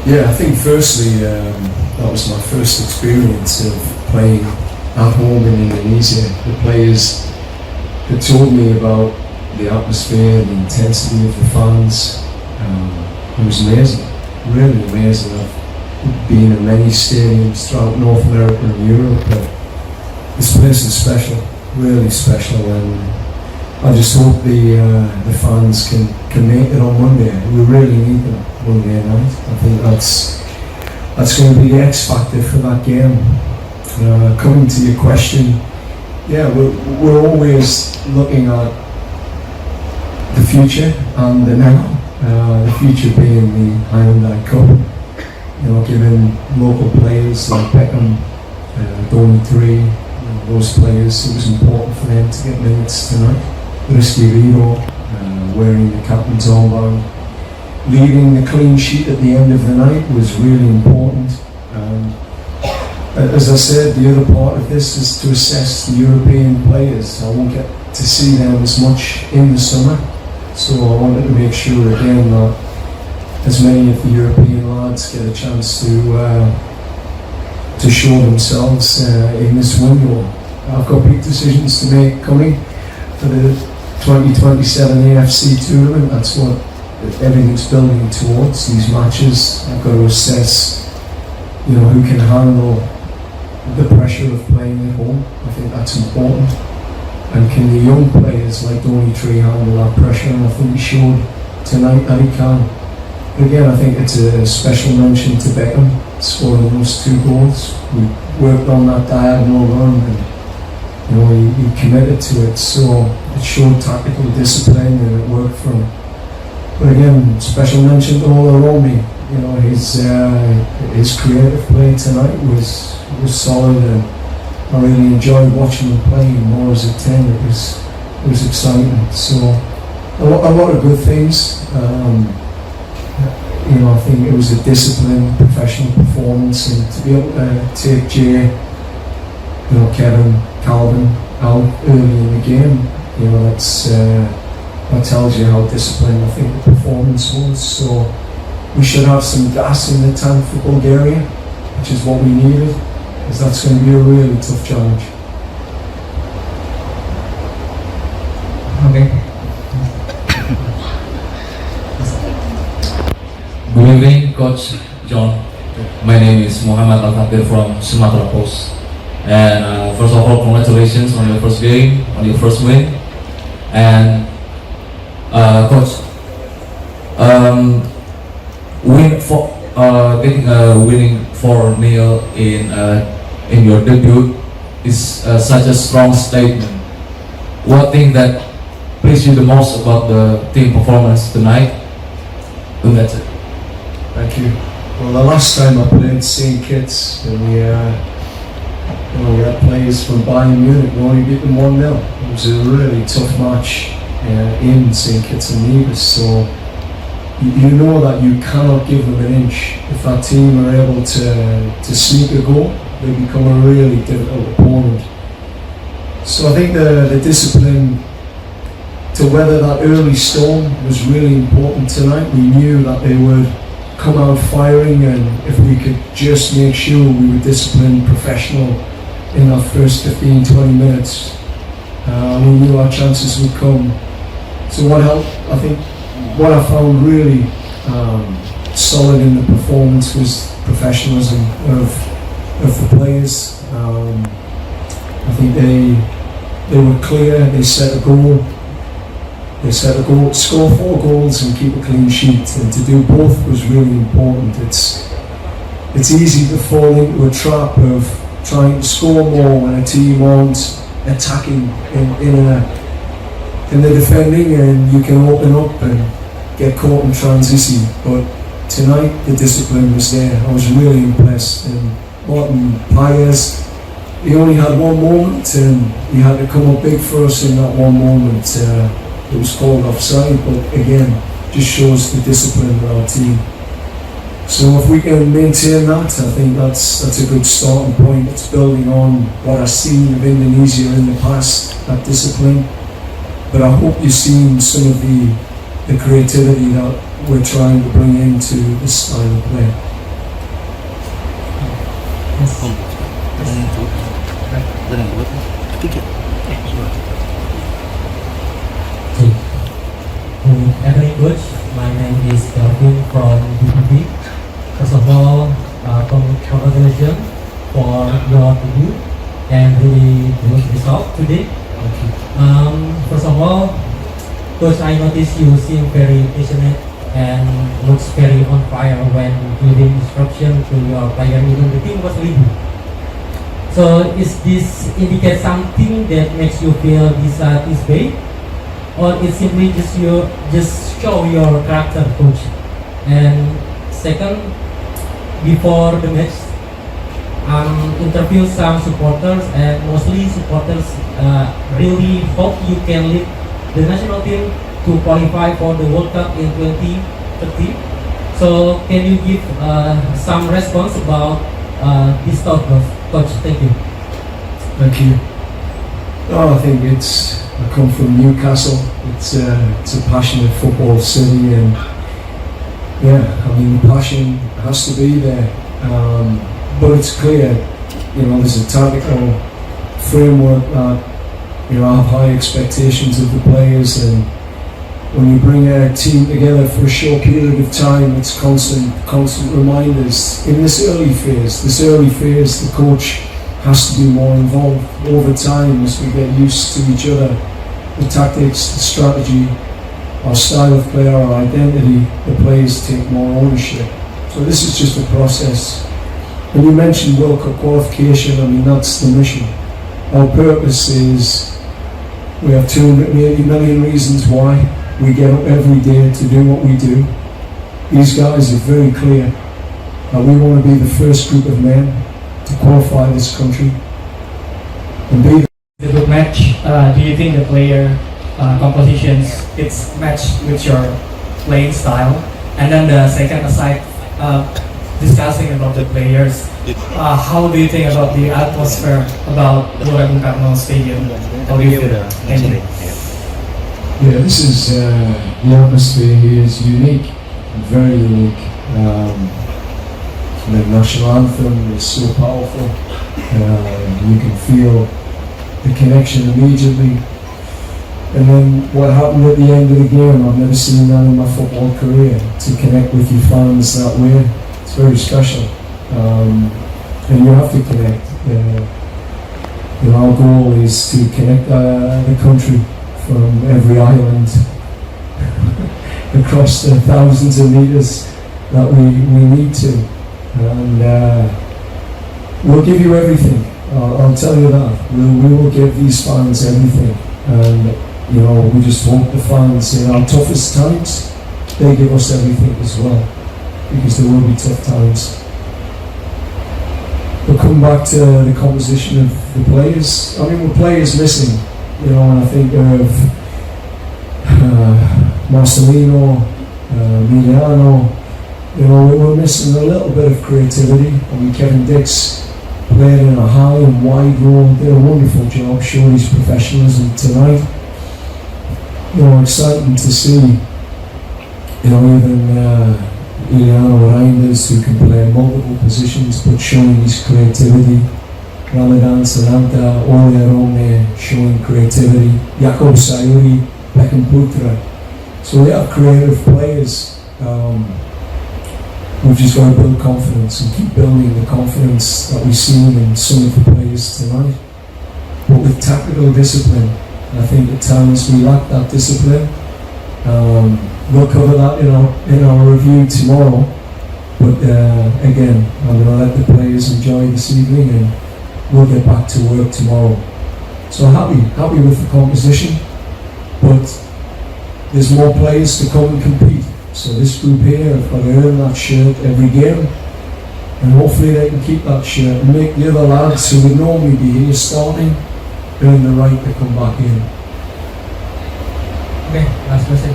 Yeah, I think firstly that was my first experience of playing at home in Indonesia. The players had told me about the atmosphere, the intensity of the fans. It was amazing, really amazing. I've been in many stadiums throughout North America and Europe, but this place is special, really special, and I just hope the fans can make it on Monday. We really need them Monday night. I think that's going to be the X factor for that game. Coming to your question, yeah, we're always looking at the future and the now. The future being the Hyundai Cup. You know, giving local players like Beckham, Donny 3, those players, it was important for them to get minutes tonight. Risky Riro, wearing the captain's armband, leading the clean sheet at the end of the night was really important. As I said, the other part of this is to assess the European players. I won't get to see them as much in the summer, so I wanted to make sure again that as many of the European lads get a chance to show themselves in this window. I've got big decisions to make coming for the 2027 AFC tournament. That's what everything's building towards, these matches. I've got to assess, you know, who can handle the pressure of playing at home. I think that's important. And can the young players like Donny Tree handle that pressure? And I think he showed tonight that he can. But again, I think it's a special mention to Beckham scoring those 2 goals. We worked on that diagonal run and, you know, he committed to it, so it showed tactical discipline and it worked for him. But again, special mention to all around me. You know, his creative play tonight was solid, and I really enjoyed watching him play more as a 10. It was exciting. So a lot of good things. You know, I think it was a disciplined, professional performance, and to be able to take Jay, you know, Kevin, Calvin out early in the game, you know, that tells you how disciplined I think the performance was. So we should have some gas in the tank for Bulgaria, which is what we needed, because that's going to be a really tough challenge. Okay. Good evening, Coach John. My name is Muhammad Al-Fakir from Sumatra Post. And first of all, congratulations on your first game, on your first win. And Coach, winning 4-0 in your debut is such a strong statement. What thing that pleased you the most about the team performance tonight? And that's it. Thank you. Well, the last time I played St. Kitts, and we had players from Bayern Munich, we only beat them 1-0. It was a really tough match in St. Kitts and Nevis, so you know that you cannot give them an inch. If that team are able to sneak a goal, they become a really difficult opponent. So I think the discipline to weather that early storm was really important tonight. We knew that they would come out firing, and if we could just make sure we were disciplined, professional in that first 15-20 minutes, we knew our chances would come. So what helped, I think, what I found really solid in the performance was professionalism of the players. I think they were clear, they set a goal. They set a goal, score 4 goals and keep a clean sheet, and to do both was really important. It's easy to fall into a trap of trying to score more when a team aren't attacking in the defending, and you can open up and get caught in transition. But tonight the discipline was there. I was really impressed. And Martin Paez, he only had one moment, and he had to come up big for us in that one moment. It was called offside, but again, just shows the discipline of our team. So if we can maintain that, I think that's a good starting point. It's building on what I've seen of Indonesia in the past, that discipline. But I hope you've seen some of the the creativity that we're trying to bring into the style of play. Evening coach, my name is Kelvin from DPP. First of all, congratulations for your debut and really good result today. First of all, coach, I noticed you seem very passionate and looks very on fire when giving instruction to your player, even the team was leading. So is this indicate something that makes you feel this way? Or it simply just show your character, coach? And second, before the match, interview some supporters, and mostly supporters really hope you can lead the national team to qualify for the World Cup in 2030. So can you give some response about this thought, coach? Thank you. Thank you. Oh, I think I come from Newcastle. It's a passionate football city, and yeah, I mean the passion has to be there. But it's clear, there's a tactical framework that I have high expectations of the players, and when you bring a team together for a short period of time, it's constant reminders. In this early phase, the coach has to be more involved. Over time, as we get used to each other, the tactics, the strategy, our style of play, our identity, the players take more ownership. So this is just a process. When you mentioned World Cup qualification, I mean that's the mission. Our purpose is, we have 280 million reasons why we get up every day to do what we do. These guys are very clear that we want to be the first group of men to qualify this country and be The good match. Do you think the player compositions it's matched with your playing style? And then the second, aside discussing about the players, how do you think about the atmosphere about Gelora Bung Karno Stadium? How do you feel? Thank you. Yeah, this is the atmosphere here is unique, very unique. The national anthem is so powerful. You can feel the connection immediately. And then what happened at the end of the game, I've never seen that in my football career. To connect with your fans that way, it's very special. And you have to connect. Our goal is to connect the country from every island across the thousands of meters that we need to. And we'll give you everything. I'll tell you that. We will give these fans everything. And we just hope the fans in our toughest times, they give us everything as well, because there will be tough times. But coming back to the composition of the players, I mean, with players missing, and I think of Marcelino, Emiliano, we were missing a little bit of creativity. I mean, Kevin Dix played in a high and wide role, did a wonderful job, showed his professionalism tonight. Exciting to see, even Emiliano Reinders, who can play multiple positions but showing his creativity. Ramadan Sananta, oleh showing creativity. Jakob Sayuri, Beckham Putra. So we have creative players. We've just got to build confidence and keep building the confidence that we've seen in some of the players tonight. But with tactical discipline, I think at times we lack that discipline. We'll cover that in our review tomorrow. But again, I'm going to let the players enjoy this evening, and we'll get back to work tomorrow. So happy with the composition, but there's more players to come and compete. So this group here have got to earn that shirt every game, and hopefully they can keep that shirt and make the other lads who would normally be here starting earn the right to come back in. Okay, last question.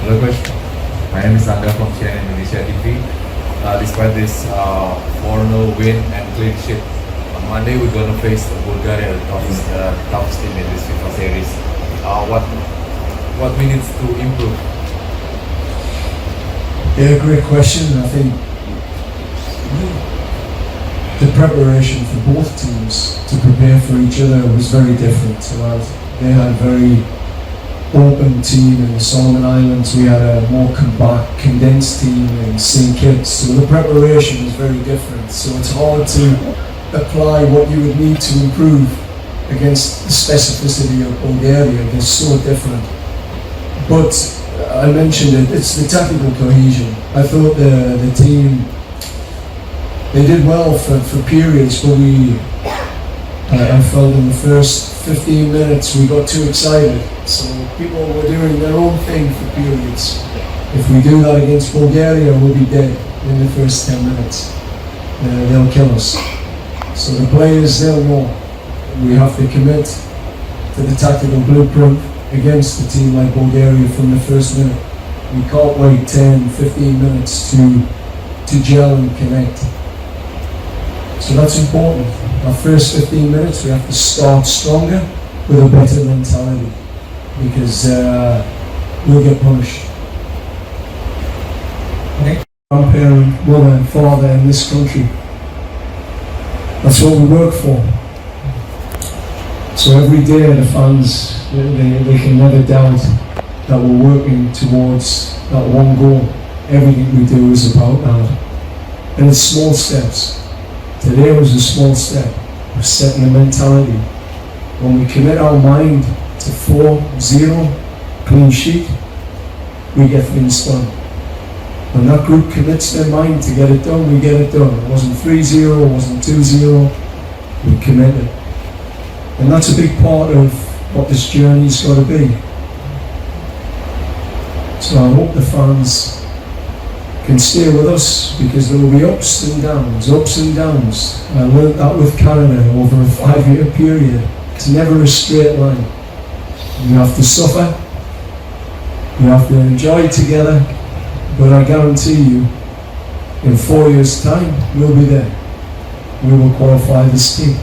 Hello coach, my name is Angga from CNN Indonesia TV. Despite this 4-0 win and clean sheet Monday we're gonna face Bulgaria, the toughest team in this FIFA series. What we need to improve? Yeah, great question. I think the preparation for both teams to prepare for each other was very different. So they had a very open team in the Solomon Islands. We had a more compact, condensed team in St. Kitts. So the preparation was very different. So it's hard to apply what you would need to improve against the specificity of Bulgaria. They're so different. But I mentioned it, it's the tactical cohesion. I thought the team, they did well for periods, but I felt in the first 15 minutes we got too excited. So people were doing their own thing for periods. If we do that against Bulgaria, we'll be dead in the first 10 minutes. They'll kill us. So the players, they'll know. We have to commit to the tactical blueprint against a team like Bulgaria from the first minute. We can't wait 10, 15 minutes to gel and connect. So that's important. Our first 15 minutes, we have to start stronger with a better mentality, because we'll get punished. Grandparent, mother and father in this country, that's what we work for. So every day the fans, they can never doubt that we're working towards that one goal. Everything we do is about that. And it's small steps. Today was a small step. We're setting a mentality. When we commit our mind to 4-0, clean sheet, we get things done. When that group commits their mind to get it done, we get it done. It wasn't 3-0, it wasn't 2-0, we committed. And that's a big part of what this journey's got to be. So I hope the fans can stay with us, because there will be ups and downs, ups and downs. I learned that with Canada over a 5-year period. It's never a straight line. You have to suffer, you have to enjoy together, but I guarantee you, in 4 years' time, we'll be there. We will qualify this team.